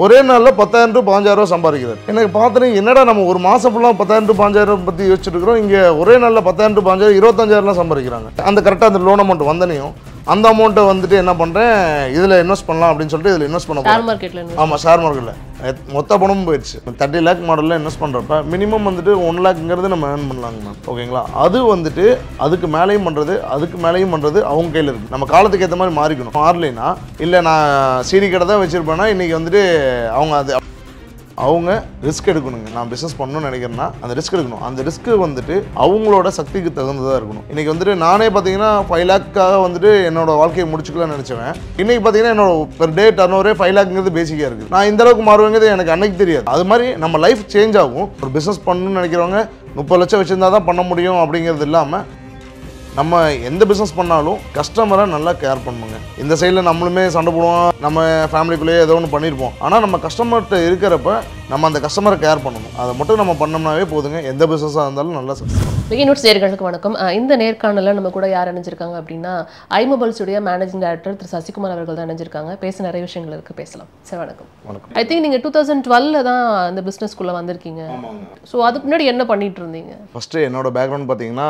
ஒரே நாளில் 10,000 to 15,000 சம்பாதிக்கிறார். எனக்கு பார்த்துட்டு என்னடா நம்ம ஒரு மாதம் ஃபுல்லாக 10,000 to 15,000 பற்றி யோசிச்சுட்டு இருக்கிறோம், இங்கே ஒரே நாளில் 10,000 to 15,000 25,000 சம்பாதிக்கிறாங்க. அந்த கரெக்டாக அந்த லோன் அமௌண்ட் வந்தனையும் அந்த அமௌண்ட்டை வந்துட்டு என்ன பண்ணுறேன், இதில் இன்வெஸ்ட் பண்ணலாம் அப்படின்னு சொல்லிட்டு இதில் இன்வெஸ்ட் பண்ண ஷேர் மார்க்கெட்டில். ஆமாம், ஷேர் மார்க்கெட்டில் மொத்த பணமும் போயிடுச்சு. 30 lakh மாடலில் இன்வெஸ்ட் பண்ணுறப்ப மினிமம் வந்துட்டு 1 lakhங்கிறது நம்ம ஏர்ன் பண்ணலாங்க மேம். ஓகேங்களா? அது வந்துட்டு அதுக்கு மேலேயும் பண்ணுறது அதுக்கு மேலேயும் பண்ணுறது அவங்க கையில் இருக்குது. நம்ம காலத்துக்கு ஏற்ற மாதிரி மாறிக்கணும். மாறலைன்னா இல்லை நான் சீனி கடை தான் வச்சுருப்பேன்னா இன்றைக்கி வந்துட்டு அவங்க ரிஸ்க் எடுக்கணுங்க. நான் பிஸ்னஸ் பண்ணணும்னு நினைக்கிறேன்னா அந்த ரிஸ்க் எடுக்கணும். அந்த ரிஸ்க்கு வந்துட்டு அவங்களோட சக்திக்கு தகுந்ததாக இருக்கணும். இன்றைக்கி வந்துட்டு நானே பார்த்தீங்கன்னா 5 lakhக்காக வந்துட்டு என்னோட வாழ்க்கையை முடிச்சுக்கலாம்னு நினச்சேன். இன்றைக்கி பார்த்தீங்கன்னா என்னோட பெர் டே டர்ன் ஓவரே 5 lakhங்கிறது பேசிக்காக இருக்குது. நான் இந்த அளவுக்கு மாறுவேங்கிறது எனக்கு அன்னைக்கு தெரியாது. அது மாதிரி நம்ம லைஃப் சேஞ்ச் ஆகும். ஒரு பிஸ்னஸ் பண்ணணும்னு நினைக்கிறவங்க 30 லட்சம் வச்சுருந்தா தான் பண்ண முடியும் அப்படிங்கிறது இல்லாமல் நம்ம எந்த பிஸ்னஸ் பண்ணாலும் கஸ்டமரை நல்லா கேர் பண்ணுங்க. இந்த சைடில் நம்மளுமே சண்டை போடுவோம், நம்ம ஃபேமிலிக்குள்ளேயே ஏதோ ஒன்று பண்ணியிருப்போம். ஆனால் நம்ம கஸ்டமர்கிட்ட இருக்கிறப்ப நம்ம அந்த கஸ்டமரை கேர் பண்ணணும். அதை மட்டும் நம்ம பண்ணோம்னாவே போதுங்க. எந்த பிஸ்னஸாக இருந்தாலும் நல்லா சக்ஸஸ். விகினூட்ஸ் நேயர்களுக்கு வணக்கம். இந்த நேர்காணலில் நம்ம கூட யார் இணைஞ்சிருக்காங்க அப்படின்னா ஐமொபைல்ஸுடைய மேனேஜிங் டைரக்டர் திரு சசிகுமார் அவர்கள் தான் இணைஞ்சிருக்காங்க. பேச நிறைய விஷயங்கள் இருக்குது, பேசலாம் சார். வணக்கம். வணக்கம். ஐ திங்க் நீங்கள் 2012 தான் இந்த பிஸ்னஸ்க்குள்ளே வந்திருக்கீங்க. ஸோ அதுக்கு முன்னாடி என்ன பண்ணிட்டு இருந்தீங்க? ஃபஸ்ட்டு என்னோட பேக்ரவுண்ட் பார்த்தீங்கன்னா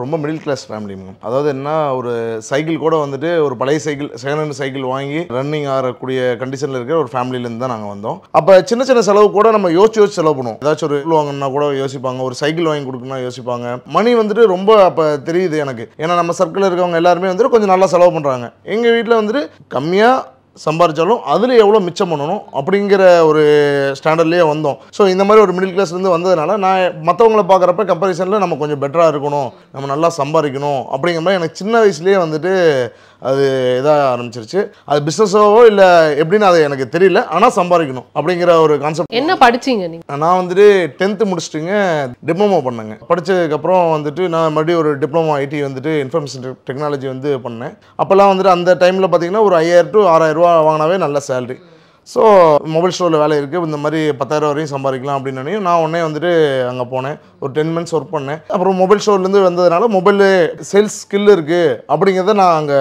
ரொம்ப மிடில் கிளாஸ் ஃபேமிலி. அதாவது என்ன, ஒரு சைக்கிள் கூட வந்துட்டு ஒரு பழைய சைக்கிள், செகண்ட் ஹேண்ட் சைக்கிள் வாங்கி ரன்னிங் ஆகக்கூடிய கண்டிஷனில் இருக்கிற ஒரு ஃபேமிலியிலேருந்து தான் நாங்கள் வந்தோம். அப்போ சின்ன சின்ன செலவு கூட நம்ம யோசிச்சு செலவு பண்ணுவோம். ஏதாச்சும் ஒரு பொருள் வாங்கினா கூட யோசிப்பாங்க, ஒரு சைக்கிள் வாங்கி கொடுக்கணும்னா யோசிப்பாங்க. மணி வந்துட்டு ரொம்ப அப்போ தெரியுது எனக்கு. ஏன்னா நம்ம சர்க்கிளில் இருக்கவங்க எல்லாருமே வந்துட்டு கொஞ்சம் நல்லா செலவு பண்ணுறாங்க. எங்கள் வீட்டில் வந்துட்டு கம்மியாக சம்பாதிச்சாலும் அதில் எவ்வளோ மிச்சம் பண்ணணும் அப்படிங்கிற ஒரு ஸ்டாண்டர்ட்லேயே வந்தோம். ஸோ இந்த மாதிரி ஒரு மிடில் கிளாஸ்லேருந்து வந்ததுனால நான் மற்றவங்களை பார்க்குறப்ப கம்பேரிசனில் நம்ம கொஞ்சம் பெட்டராக இருக்கணும், நம்ம நல்லா சம்பாதிக்கணும் அப்படிங்கிற மாதிரி எனக்கு சின்ன வயசுலேயே வந்துட்டு அது இதாக ஆரம்பிச்சிருச்சு. அது பிஸ்னஸாவோ இல்லை எப்படின்னு அது எனக்கு தெரியல, ஆனால் சம்பாதிக்கணும் அப்படிங்கிற ஒரு கான்செப்ட். என்ன படிச்சிங்க நீங்கள்? நான் வந்துட்டு 10th முடிச்சுட்டுங்க டிப்ளமோ பண்ணேங்க. படித்ததுக்கப்புறம் வந்துட்டு நான் மறுபடியும் ஒரு டிப்ளமோ ஐடி வந்துட்டு இன்ஃபர்மேஷன் டெக்னாலஜி வந்து பண்ணேன். அப்போல்லாம் வந்துட்டு அந்த டைமில் பார்த்தீங்கன்னா ஒரு 5,000 to 6,000 ரூபா வாங்கினாவே நல்ல சேலரி. ஸோ மொபைல் ஸ்டோரில் வேலை இருக்குது, இந்த மாதிரி 10,000 வரையும் சம்பாதிக்கலாம் அப்படின்னு நான் உடனே வந்துட்டு அங்கே போனேன். ஒரு 10 months ஒர்க் பண்ணேன். அப்புறம் மொபைல் ஸ்டோர்லேருந்து வந்ததுனால மொபைல் சேல்ஸ் ஸ்கில் இருக்குது அப்படிங்கிறத நான் அங்கே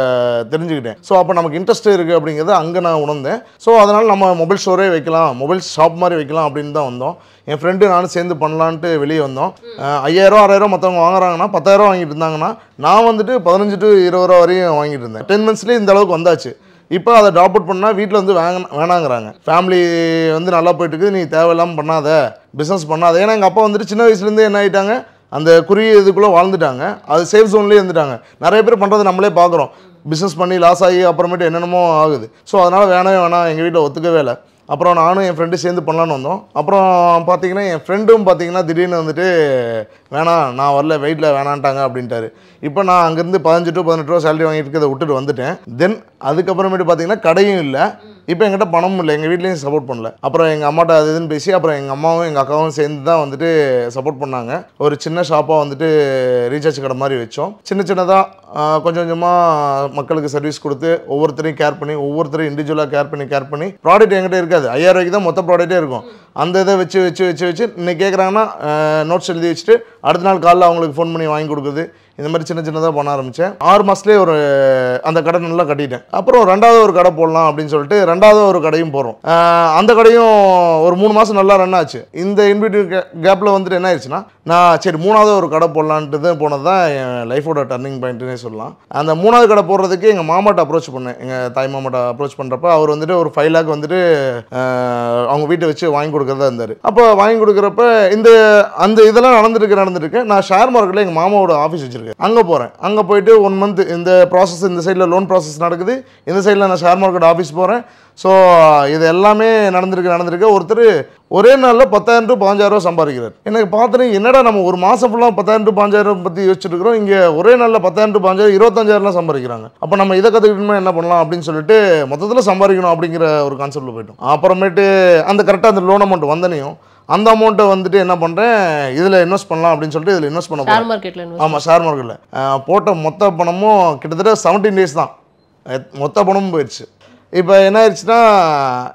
தெரிஞ்சுக்கிட்டேன். ஸோ அப்போ நமக்கு இன்ட்ரெஸ்ட் இருக்குது அப்படிங்கிறத அங்கே நான் உணர்ந்தேன். ஸோ அதனால் நம்ம மொபைல் ஸ்டோரே வைக்கலாம், மொபைல் ஷாப் மாதிரி வைக்கலாம் அப்படின்னு தான் வந்தோம். என் ஃப்ரெண்டு நானும் சேர்ந்து பண்ணலான்ட்டு வெளியே வந்தோம். 5,000 6,000 மற்றவங்க வாங்குறாங்கன்னா 10,000 வாங்கிட்டு இருந்தாங்கன்னா நான் வந்துட்டு 15 to 20 ரூபா வரையும் வாங்கிட்டு இருந்தேன். 10 monthsலேயே இந்த அளவுக்கு வந்தாச்சு. இப்போ அதை ட்ராப் அவுட் பண்ணால் வீட்டில் வந்து வேணாங்கிறாங்க. ஃபேமிலி வந்து நல்லா போயிட்டுருக்கு, நீ தேவையில்லாமல் பண்ணாத, பிஸ்னஸ் பண்ணாத. ஏன்னா எங்கள் அப்பா வந்துட்டு சின்ன வயசுலேருந்து என்ன ஆகிட்டாங்க, அந்த குறுகிய இதுக்குள்ளே வாழ்ந்துட்டாங்க. அது சேஃப் ஜோன்லேயே இருந்துட்டாங்க. நிறைய பேர் பண்ணுறது நம்மளே பார்க்குறோம். பிஸ்னஸ் பண்ணி லாஸ் ஆகி அப்புறமேட்டு என்னென்னமோ ஆகுது. ஸோ அதனால் வேணாம் எங்கள் வீட்டில் ஒத்துக்கவே இல்லை. அப்புறம் நானும் என் ஃப்ரெண்டு சேர்ந்து பண்ணலான்னு வந்தோம். அப்புறம் பார்த்தீங்கன்னா என் ஃப்ரெண்டும் பார்த்தீங்கன்னா திடீர்னு வந்துட்டு வேணாம், நான் வரல, வெயிட்டில் வேணான்ட்டாங்க அப்படின்ட்டாரு. இப்போ நான் அங்கேருந்து 15 to 18 ரூபா சேலரி வாங்கிட்டு இருக்கிறத விட்டுட்டு வந்துட்டேன். தென் அதுக்கப்புறமேட்டு பார்த்தீங்கன்னா கடையும் இல்லை, இப்போ என்கிட்ட பணமும் இல்லை, எங்கள் வீட்லேயும் சப்போர்ட் பண்ணல. அப்புறம் எங்கள் அம்மாட்ட அது இதுன்னு பேசி அப்புறம் எங்கள் அம்மாவும் எங்கள் அக்காவும் சேர்ந்து தான் வந்துட்டு சப்போர்ட் பண்ணாங்க. ஒரு சின்ன ஷாப்பாக வந்துட்டு ரீசார்ஜ் கடை மாதிரி வச்சோம். சின்னதாக கொஞ்சம் கொஞ்சமாக மக்களுக்கு சர்வீஸ் கொடுத்து ஒவ்வொருத்தரையும் கேர் பண்ணி, ஒவ்வொருத்தரையும் இண்டிவிஜுவலாக கேர் பண்ணி ப்ராடக்ட் என்கிட்ட இருக்காது. 5,000 ரூபாய்க்கு தான் மொத்த ப்ராடக்ட்டே இருக்கும். அந்த இதை வச்சு இன்னைக்கு கேட்குறாங்கன்னா நோட்ஸ் எழுதி வச்சுட்டு அடுத்த நாள் காலையில் அவங்களுக்கு ஃபோன் பண்ணி வாங்கி கொடுக்குறது. இந்த மாதிரி சின்னதாக பண்ண ஆரம்பித்தேன். 6 மாதத்துலேயே ஒரு அந்த கடை நல்லா கட்டிட்டேன். அப்புறம் 2வது ஒரு கடை போடலாம் அப்படின்னு சொல்லிட்டு 2வது ஒரு கடையும் போகிறோம். அந்த கடையும் ஒரு 3 மாதம் நல்லா ரன் ஆச்சு. இந்த இன்பிட்வீன் கேப்பில் வந்துட்டு என்ன ஆயிடுச்சுன்னா, நான் சரி 3வது ஒரு கடை போடலான்ட்டு போனது தான் என் லைஃபோட டர்னிங் பாயிண்ட்டுன்னே சொல்லலாம். அந்த 3வது கடை போடுறதுக்கு எங்கள் மாமாட்ட அப்ரோச் பண்ணேன். எங்கள் தாய் மாமாட்ட அப்ரோச் பண்ணுறப்ப அவர் வந்துட்டு ஒரு 5 lakh வந்துட்டு அவங்க வீட்டை வச்சு வாங்கி கொடுக்குறதா இருந்தார். அப்போ வாங்கி கொடுக்குறப்ப அந்த இதெல்லாம் நடந்துருக்கு. நான் ஷேர் மார்க்கெட்டில் எங்கள் மாமாவோட ஆஃபீஸ் வச்சுருக்கேன். அங்கே போகிறேன். அங்கே போயிட்டு 1 month இந்த ப்ராசஸ், இந்த சைடில் லோன் ப்ராசஸ் நடக்குது, இந்த சைடில் நான் ஷேர் மார்க்கெட் ஆஃபீஸ் போகிறேன். ஸோ இது எல்லாமே நடந்திருக்கு. ஒருத்தர் ஒரே நாளில் 10,000 to 15,000 சம்பாதிக்கிறார். எனக்கு பார்த்துட்டு என்னடா நம்ம ஒரு மாதம் ஃபுல்லாக 10,000 to 15,000 பற்றி யோசிச்சுட்டு இருக்கிறோம், இங்கே ஒரே நாளில் 10,000 to 15,000 25,000 சம்பாதிக்கிறாங்க. அப்போ நம்ம இதை கற்றுக்கிட்டோம்னா என்ன பண்ணலாம் அப்படின்னு சொல்லிட்டு மொத்தத்தில் சம்பாதிக்கணும் அப்படிங்கிற ஒரு கான்செப்டில் போய்ட்டோம். அப்புறமேட்டு அந்த கரெக்டாக அந்த லோன் அமௌண்ட் வந்தனையும் அந்த அமௌண்ட்டை வந்துட்டு என்ன பண்ணுறேன், இதில் இன்வெஸ்ட் பண்ணலாம் அப்படின்னு சொல்லிட்டு இதில் இன்வெஸ்ட் பண்ண ஷேர் மார்க்கெட்டில். ஆமாம், ஷேர் மார்க்கெட்டில் போட்ட மொத்த பணமும் கிட்டத்தட்ட 17 days தான் மொத்த பணமும் போயிடுச்சு. இப்போ என்ன ஆயிடுச்சுன்னா,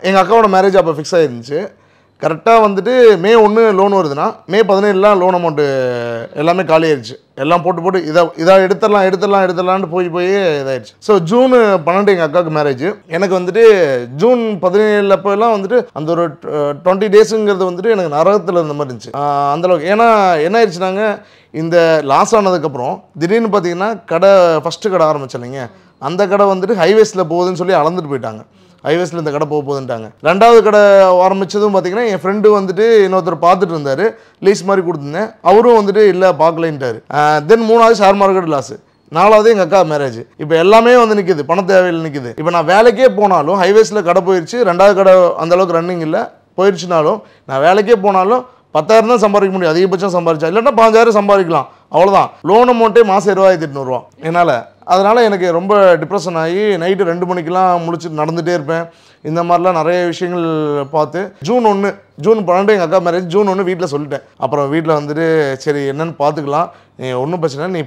எங்கள் அக்காவோட மேரேஜ் அப்போ ஃபிக்ஸ் ஆகிருந்துச்சு. கரெக்டாக வந்துட்டு மே 1 லோன் வருதுன்னா மே 17 லோன் அமௌண்ட்டு எல்லாமே காலி ஆயிடுச்சு. எல்லாம் போட்டு இதை எடுத்துடலான்ட்டு போய் இதாயிடுச்சு. ஸோ ஜூன் 12 எங்கள் அக்காவுக்கு மேரேஜ். எனக்கு வந்துட்டு ஜூன் 17 அப்போலாம் வந்துட்டு அந்த ஒரு 20 டேஸுங்கிறது வந்துட்டு எனக்கு நரகத்தில் இருந்த மாதிரி இருந்துச்சு அந்தளவுக்கு. ஏன்னா என்ன ஆயிடுச்சுனாங்க, இந்த லாஸ் ஆனதுக்கப்புறம் திடீர்னு பார்த்தீங்கன்னா ஃபஸ்ட்டு கடை ஆரம்பிச்சேன் இல்லைங்க, அந்த கடை வந்துட்டு ஹைவேஸில் போகுதுன்னு சொல்லி அளந்துட்டு போயிட்டாங்க. ஹைவேஸில் இந்த கடை போகுதுன்ட்டாங்க. 2வது கடை ஆரம்பித்ததும் பார்த்தீங்கன்னா என் ஃப்ரெண்டு வந்துட்டு இன்னொருத்தர் பார்த்துட்டு இருந்தார், லீஸ் மாதிரி கொடுத்துருந்தேன். அவரும் வந்துட்டு இல்லை பார்க்கலைன்ட்டார். தென் 3வது ஷேர் மார்க்கெட் லாஸு. 4வது எங்கள் அக்கா மேரேஜ். இப்போ எல்லாமே வந்து நிற்கிது, பண தேவையில் நிற்கிது. இப்போ நான் வேலைக்கே போனாலும் ஹைவேஸில் கடை போயிடுச்சு, 2வது கடை அந்தளவுக்கு ரன்னிங் இல்லை, போயிடுச்சுனாலும் நான் வேலைக்கே போனாலும் 10,000 தான் சம்பாதிக்க முடியும், அதிகபட்சம் சம்பாதிச்சா. இல்லைன்னா 5,000 சம்பாதிக்கலாம், அவ்வளோதான். லோன் அமௌண்ட்டே மாதம் 2800 என்னால். அதனால் எனக்கு ரொம்ப டிப்ரெஷன் ஆகி நைட்டு 2 மணிக்கெலாம் முழிச்சுட்டு நடந்துகிட்டே இருப்பேன். இந்த மாதிரிலாம் நிறைய விஷயங்கள் பார்த்து ஜூன் 12 எங்கள் அக்கா மேரேஜ். ஜூன் 1 வீட்டில் சொல்லிட்டேன். அப்புறம் வீட்டில் வந்துட்டு சரி என்னென்னு பார்த்துக்கலாம், நீ ஒன்றும் பிரச்சனை இல்லை, நீ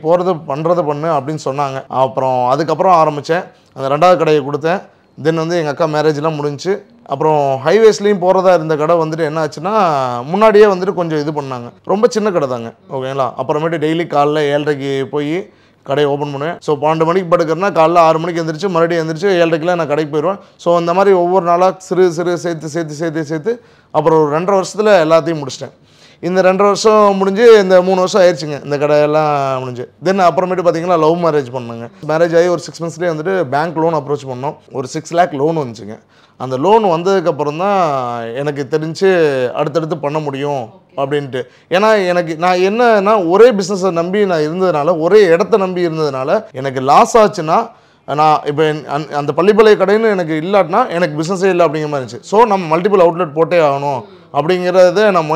பண்ணுறதை பண்ணு அப்படின்னு சொன்னாங்க. அப்புறம் அதுக்கப்புறம் ஆரம்பித்தேன். அந்த 2வது கடையை கொடுத்தேன். தென் வந்து எங்கள் அக்கா மேரேஜ்லாம் முடிஞ்சு அப்புறம் ஹைவேஸ்லேயும் போகிறதா இருந்த கடை வந்துட்டு என்ன ஆச்சுன்னா, முன்னாடியே வந்துட்டு கொஞ்சம் இது பண்ணாங்க. ரொம்ப சின்ன கடை தாங்க, ஓகேங்களா. அப்புறமேட்டு டெய்லி காலைல 7:30க்கு போய் கடையை ஓப்பன் பண்ணுவேன். ஸோ 12 மணிக்கு படுக்கிறேன்னா காலைல 6 மணிக்கு எழுந்திரிச்சு மறுபடியும் எழுந்திரிச்சு 7:30க்குலாம் நான் கடைக்கு போயிடுவேன். ஸோ அந்த மாதிரி ஒவ்வொரு நாளாக சிறு சேர்த்து அப்புறம் ஒரு 2.5 வருஷத்தில் எல்லாத்தையும் முடிச்சிட்டேன். இந்த 2.5 வருஷம் முடிஞ்சு இந்த 3 வருஷம் ஆயிடுச்சுங்க இந்த கடையெல்லாம் முடிஞ்சு. தென் அப்புறமேட்டு பார்த்தீங்கன்னா லவ் மேரேஜ் பண்ணாங்க. மேரேஜ் ஆகி ஒரு 6 மந்த்ஸ்லேயே வந்துட்டு பேங்க் லோன் அப்ரோச் பண்ணோம். ஒரு 6 lakh லோன் வந்துச்சுங்க. அந்த லோன் வந்ததுக்கப்புறம் தான் எனக்கு தெரிஞ்சு அடுத்தடுத்து பண்ண முடியும் அப்படின்ட்டு. ஏன்னா நான் என்னன்னா ஒரே பிஸ்னஸை நம்பி நான் இருந்ததுனால, ஒரே இடத்த நம்பி இருந்ததுனால எனக்கு லாஸ் ஆச்சுன்னா, நான் இப்போ அந்த பள்ளிப்பாளைய கடைன்னு எனக்கு இல்லாட்டினா எனக்கு பிஸ்னஸே இல்லை அப்படிங்கிற மாதிரி இருந்துச்சு. ஸோ நம்ம மல்டிபிள் அவுட்லெட் போட்டே ஆகணும் அப்படிங்கிறத நான்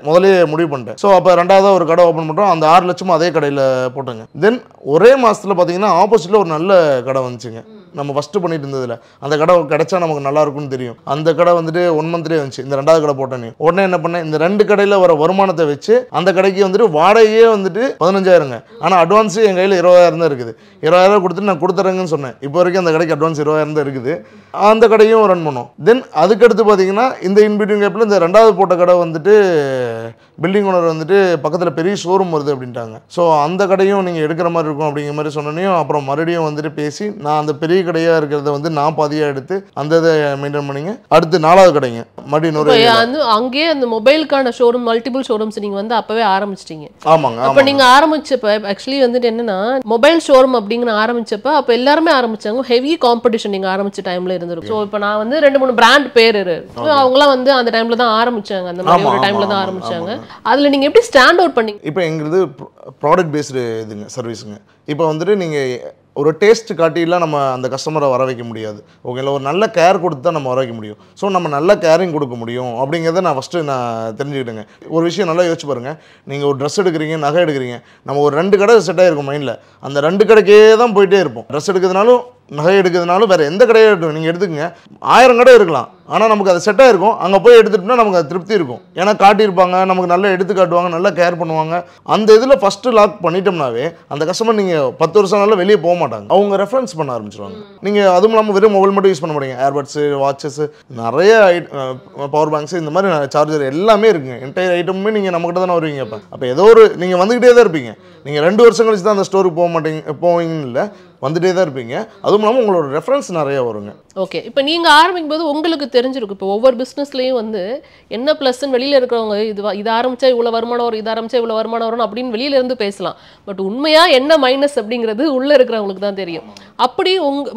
முதலே முடிவு பண்ணிட்டேன். ஸோ அப்போ 2வது ஒரு கடை ஓப்பன் பண்ணுறோம். அந்த 6 லட்சமும் அதே கடையில் போட்டோங்க. தென் ஒரே மாதத்தில் பார்த்தீங்கன்னா ஆப்போசிட்டில் ஒரு நல்ல கடை வந்துச்சுங்க. நம்ம ஃபஸ்ட்டு பண்ணிட்டு இருந்ததில்ல, அந்த கடை கிடைச்சா நமக்கு நல்லா இருக்கும்னு தெரியும். அந்த கடை வந்துட்டு 1 மந்த்லேயே வந்துச்சு. இந்த 2வது கடை போட்டேன்னு உடனே என்ன பண்ணேன், இந்த 2 கடையில் வர வருமானத்தை வச்சு அந்த கடைக்கு வந்துட்டு வாடகையே வந்துட்டு 15,000ங்க. ஆனால் அட்வான்ஸு என் கையில் 20,000 தான் இருக்குது. 20,000 கொடுத்துட்டு நான் கொடுத்துறேங்கன்னு சொன்னேன். இப்போ வரைக்கும் அந்த கடைக்கு அட்வான்ஸ் 20,000 தான் இருக்குது. அந்த கடையும் ரன் பண்ணோம். தென் அதுக்கடுத்து பார்த்தீங்கன்னா இந்த இன்பிட்வீன் கேப்பில் இந்த 2வது போட்ட கடை வந்துட்டு பில்டிங் ஓனர் வந்துட்டு பக்கத்தில் பெரிய ஷோரூம் வருது அப்படின்ட்டாங்க. ஸோ அந்த கடையும் நீங்கள் எடுக்கிற மாதிரி இருக்கும் அப்படிங்கிற மாதிரி சொன்னோன்னையும் அப்புறம் மறுபடியும் வந்துட்டு பேசி நான் அந்த பெரிய கடையாக இருக்கிறத வந்து நான் பாதியாக எடுத்து அந்த இதை மெயின்டைன் பண்ணிங்க. அடுத்து 4வது கடைங்க மறுபடியும் அங்கேயே அந்த மொபைலுக்கான ஷோரூம் மல்டிபிள் ஷோரூம்ஸ் நீங்கள் வந்து அப்போவே ஆரம்பிச்சிட்டீங்க. ஆமாங்க. அப்போ நீங்கள் ஆரம்பிச்சப்ப ஆக்சுவலி வந்துட்டு என்னன்னா மொபைல் ஷோரூம் அப்படிங்கிற ஆரம்பிச்சப்ப அப்போ எல்லாருமே ஆரம்பிச்சாங்க. ஹெவி காம்படிஷன் நீங்கள் ஆரம்பிச்ச டைமில் இருந்திருக்கும். ஸோ இப்போ நான் வந்து 2-3 பிராண்ட் பேர் அவங்களாம் வந்து அந்த டைமில் தான் ஆரம்பிச்சாங்க. அந்த மாதிரி ஒரு டைமில் தான் ஆரம்பிச்சாங்க. அதில் நீங்கள் எப்படி ஸ்டாண்ட் அவுட் பண்ணீங்க? இப்போ எங்கிறது ப்ராடக்ட் பேஸ்டு இதுங்க சர்வீஸுங்க. இப்போ வந்துட்டு நீங்கள் ஒரு டேஸ்ட் காட்டிலாம் நம்ம அந்த கஸ்டமரை வர வைக்க முடியாது, ஓகேங்களா. ஒரு நல்ல கேர் கொடுத்து தான் நம்ம வர வைக்க முடியும். ஸோ நம்ம நல்ல கேரிங் கொடுக்க முடியும் அப்படிங்கிறத நான் ஃபஸ்ட்டு தெரிஞ்சுக்கிட்டேங்க. ஒரு விஷயம் நல்லா யோசிச்சு பாருங்கள், நீங்கள் ஒரு ட்ரெஸ் எடுக்கிறீங்க, நகை எடுக்கிறீங்க, நம்ம ஒரு 2 கடை செட் ஆகிருக்கும் மைண்டில். அந்த 2 கடைக்கே தான் போயிட்டே இருப்போம். ட்ரெஸ் எடுக்கிறதுனாலும் நகை எடுக்கிறதுனாலும் வேறு எந்த கடையை நீங்கள் எடுத்துக்கங்க, 1000 கடை இருக்கலாம். ஆனால் நமக்கு அது செட்டாக இருக்கும். அங்கே போய் எடுத்துட்டோம்னா நமக்கு அது திருப்தி இருக்கும். ஏன்னா காட்டியிருப்பாங்க, நமக்கு நல்லா எடுத்து காட்டுவாங்க, நல்லா கேர் பண்ணுவாங்க. அந்த இதில் ஃபஸ்ட்டு லாக் பண்ணிட்டோம்னாவே அந்த கஸ்டமர் நீங்கள் 10 வருஷம் நாளில் வெளியே போக மாட்டாங்க. அவங்க ரெஃபரன்ஸ் பண்ண ஆரம்பிச்சிருவாங்க. நீங்கள் அதுவும் இல்லாமல் வெறும் மொபைல் மட்டும் யூஸ் பண்ண மாட்டீங்க. ஏர்பட்ஸு, வாட்சஸ், நிறைய பவர் பேங்க்ஸ், இந்த மாதிரி சார்ஜர் எல்லாமே இருக்குங்க. என்டையர் ஐட்டமுமே நீங்கள் நம்மகிட்ட தானே வருவீங்க. அப்போ ஏதோ ஒரு நீங்கள் வந்துக்கிட்டே தான் இருப்பீங்க. நீங்கள் 2 வருஷம் கழிச்சு தான் அந்த ஸ்டோருக்கு போவீங்கன்னு இல்லை, வந்துட்டே தான் இருப்பீங்க. அதுவும் இல்லாமல் உங்களோட ரெஃபரன்ஸ் நிறைய வருங்க. ஓகே, இப்போ நீங்கள் ஆரம்பிக்கும் போது உங்களுக்கு தெரிஞ்சிருக்கும். இப்போ ஒவ்வொரு பிஸ்னஸ்லேயும் வந்து என்ன ப்ளஸ்ன்னு வெளியில் இருக்கிறவங்க இது ஆரம்பித்தா இவ்வளோ வருமானம் வரும், இது ஆரம்பித்தா இவ்வளோ வருமானம் வரும் அப்படின்னு வெளியிலேருந்து பேசலாம். பட் உண்மையாக என்ன மைனஸ் அப்படிங்கிறது உள்ளே இருக்கிறவங்களுக்கு தான் தெரியும். அப்படி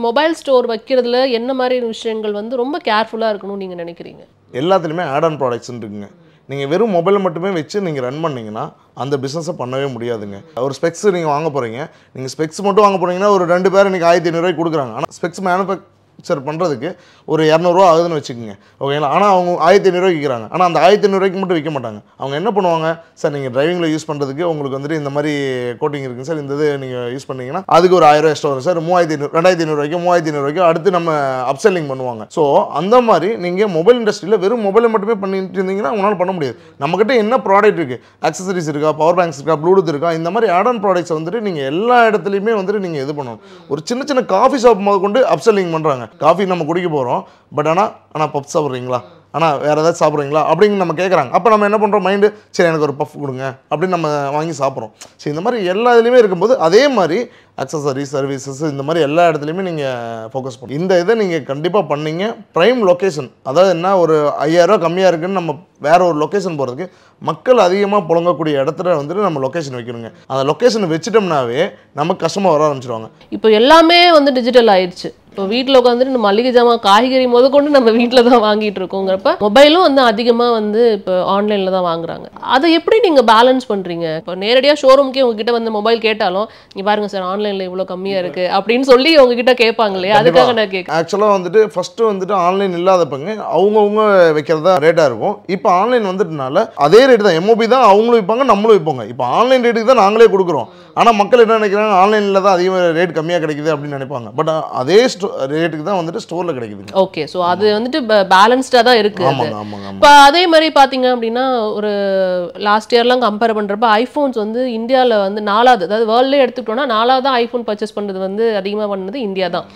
மொபைல் ஸ்டோர் வைக்கிறதுல என்ன மாதிரி விஷயங்கள் வந்து ரொம்ப கேர்ஃபுல்லாக இருக்கணும்னு நீங்கள் நினைக்கிறீங்க? எல்லாத்துலேயுமே ஆட் ஆன் ப்ராடக்ட்ஸ்ன்னு இருக்குங்க. நீங்கள் வெறும் மொபைலை மட்டுமே வச்சு நீங்கள் ரன் பண்ணிங்கன்னா அந்த பிஸ்னஸை பண்ணவே முடியாதுங்க. ஒரு ஸ்பெக்ஸ் நீங்கள் வாங்க போகிறீங்க, நீங்கள் ஸ்பெக்ஸ் மட்டும் வாங்க போகிறீங்கன்னா ஒரு 2 பேர் இன்றைக்கி 1500 கொடுக்குறாங்க. ஆனால் ஸ்பெக்ஸ் மேனுஃபேக்சர் பண்ணுறதுக்கு ஒரு 200 ஆகுதுன்னு வச்சுக்கோங்க, ஓகேங்களா. ஆனால் அவங்க 1500 விற்கிறாங்க. ஆனால் அந்த 1500 மட்டும் விற்க மாட்டாங்க. அவங்க என்ன பண்ணுவாங்க, சார் நீங்கள் டிரைவிங்கில் யூஸ் பண்ணுறதுக்கு உங்களுக்கு வந்துட்டு இந்த மாதிரி கோட்டிங் இருக்குங்க சார், இந்த இது நீங்கள் யூஸ் பண்ணிங்கன்னா அதுக்கு ஒரு 1000 எக்ஸ்ட்ரா வரும் சார், 2500 அடுத்து நம்ம அப்செல்லிங் பண்ணுவாங்க. ஸோ அந்த மாதிரி நீங்கள் மொபைல் இண்டஸ்ட்ரியில் வெறும் மொபைலை மட்டுமே பண்ணிட்டு இருந்தீங்கன்னா உங்களால் பண்ண முடியாது. நம்மக்கிட்ட என்ன ப்ராடக்ட் இருக்குது, ஆக்சசரிஸ் இருக்கா, பவர் பேங்க்ஸ் இருக்கா, ப்ளூடூத் இருக்கா, இந்த மாதிரி ஆட் ஆன் ப்ராடக்ட்ஸ் வந்துட்டு நீங்கள் எல்லா இடத்துலையுமே வந்துட்டு நீங்கள் இது பண்ணணும். ஒரு சின்ன காஃபி ஷாப் முதல் கொண்டு அப்செல்லிங் பண்ணுறாங்க. காஃபி நம்ம குடிக்க போகிறோம், பட் ஆனால் பப்ஸ் சாப்பிட்றீங்களா, ஆனால் வேறு ஏதாச்சும் சாப்பிட்றீங்களா அப்படின்னு நம்ம கேட்குறாங்க. அப்போ நம்ம என்ன பண்ணுறோம், மைண்டு சரி எனக்கு ஒரு பஃப் கொடுங்க அப்படின்னு நம்ம வாங்கி சாப்பிட்றோம். சரி, இந்த மாதிரி எல்லா இதுலேயுமே இருக்கும்போது அதே மாதிரி அக்சசரிஸ், சர்வீசஸ் இந்த மாதிரி எல்லா இடத்துலையுமே நீங்கள் ஃபோக்கஸ் பண்ணுங்க. இந்த இதை நீங்கள் கண்டிப்பாக பண்ணீங்க. ப்ரைம் லொக்கேஷன், அதாவது என்ன, ஒரு 5000 ரூபா கம்மியாக இருக்குன்னு நம்ம வேறு ஒரு லொக்கேஷன் போகிறதுக்கு மக்கள் அதிகமாக புழங்கக்கூடிய இடத்துல வந்துட்டு நம்ம லொக்கேஷன் வைக்கணுங்க. அந்த லொக்கேஷன் வச்சுட்டோம்னாவே நமக்கு கஸ்டமர் வர ஆரம்பிச்சிருவாங்க. இப்போ எல்லாமே வந்து டிஜிட்டல் ஆயிடுச்சு. இப்போ வீட்டில் உட்காந்துட்டு நம்ம மளிகை ஜாமான், காய்கறி கொண்டு நம்ம வீட்டில் தான் வாங்கிட்டு இருக்கோங்கிறப்ப மொபைலும் வந்து அதிகமாக வந்து இப்போ ஆன்லைனில் தான் வாங்குறாங்க. அதை எப்படி நீங்கள் பேலன்ஸ் பண்ணுறீங்க? இப்போ நேரடியாக ஷோரூம்க்கே உங்ககிட்ட வந்து மொபைல் கேட்டாலும் இங்கே பாருங்க சார் ஆன்லைனில் இவ்வளோ கம்மியாக இருக்குது அப்படின்னு சொல்லி உங்ககிட்ட கேட்பாங்க இல்லையா? அதுக்காக நான் கேட்குறேன். ஆக்சுவலாக வந்துட்டு ஃபஸ்ட்டு வந்துட்டு ஆன்லைன் இல்லாதப்பங்க அவங்கவுங்க வைக்கிறதா ரேட்டாக இருக்கும். இப்போ ஆன்லைன் வந்துட்டனால அதே ரேட்டு தான், எம்ஓபி தான் அவங்களும் வைப்பாங்க, நம்மளும் வைப்போங்க. இப்போ ஆன்லைன் ரேட்டுக்கு தான் நாங்களே கொடுக்குறோம். ஆனால் மக்கள் என்ன நினைக்கிறாங்க, ஆன்லைனில் தான் அதிகமாக ரேட் கம்மியாக கிடைக்குது அப்படின்னு நினைப்பாங்க. பட் அதே ரேட்டுக்கு தான் வந்துட்டு ஸ்டோரில் கிடைக்குதுங்க. ஓகே, ஸோ அது வந்துட்டு பேலன்ஸ்டாக தான் இருக்குது. ஆமாங்க ஆமாங்க. இப்போ அதே மாதிரி பார்த்தீங்க அப்படின்னா ஒரு லாஸ்ட் இயர்லாம் கம்பேர் பண்ணுறப்ப ஐஃபோன்ஸ் வந்து இந்தியாவில் வந்து 4வது, அதாவது வேர்ல்ட்லேயே எடுத்துக்கிட்டோம்னா 4வது ஐஃபோன் பர்ச்சேஸ் பண்ணுறது வந்து அதிகமாக பண்ணது இந்தியா தான்.